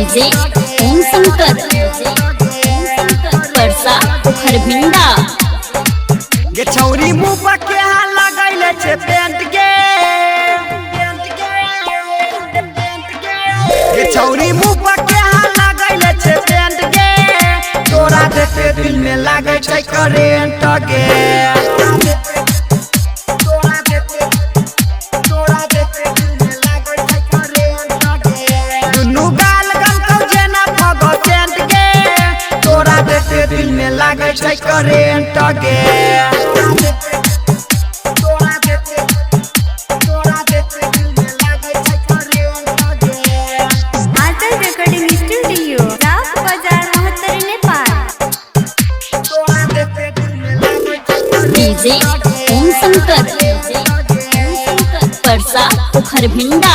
DJ ओम शंकर परसा खरभिंडा। गे छौरी मुँह पर के हाथ लगैले छे पेंट गे। गे छौरी मुँह पर के हाथ लगैले छे पेंट गे। तोरा देखे दिल में लागे छे करेंट गे। दुनू गाल गमकौ जेना फगो सेंट गे। तोरा देखे दिल में लागे छे करेंट गे। डीजे ओम शंकर परसा खरभिंडा।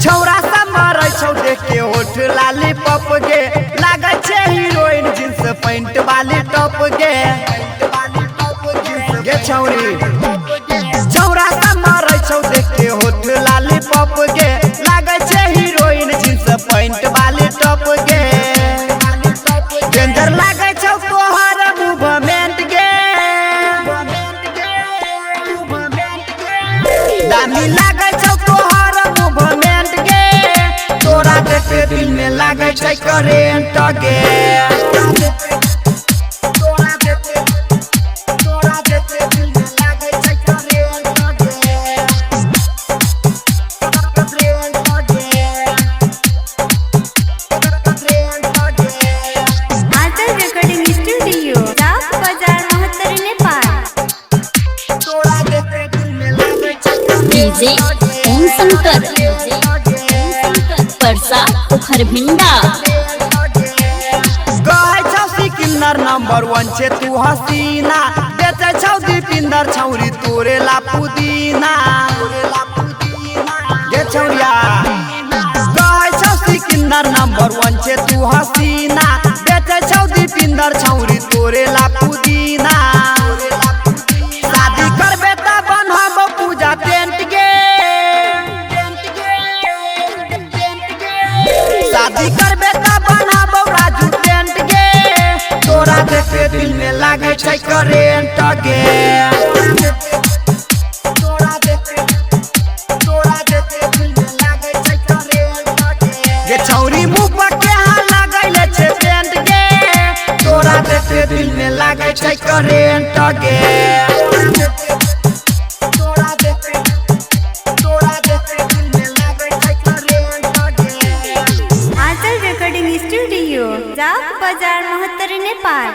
छौरा सब मरै छौ देख के होठ लाली पप गे। लागे छे हीरोइन जींस पैंट वाली टॉप गे। गे छौरी छौरा सब मरै छौ देख के होठ लाली पप गे। लागे छे हीरोइन जींस पैंट वाली टॉप गे। डेंजर लागे छौ तोहर मूवमेंट गे। दामी लागे छौ तोहर मूवमेंट गे। तोरा देखे दिल में लागे छे करेंट गे। डीजे ओम शंकर परसा खरभिंडा। गए छौ सिकंदर नंबर 1 छे तू हसीना। बेचे छौ दीपिंदर छौरी तोरे ला पुदीना। गे छौरिया गए छौ सिकंदर नंबर 1 छे तू हसीना। बेचे छौ दीपिंदर छौरी तोरे ला पुदीना। शादी करबे त बनहब पूजा टेंट गे। शादी करबे त बनहब राजू टेंट गे। तोरा देखे दिल में लागे छे करेंट गे। गे छौरी मुँह पर के हाथ लगैले छे पेंट गे। तोरा देखे दिल में लागे छे करेंट गे। स्टूडियो जाप बाजार 69 नेपाल।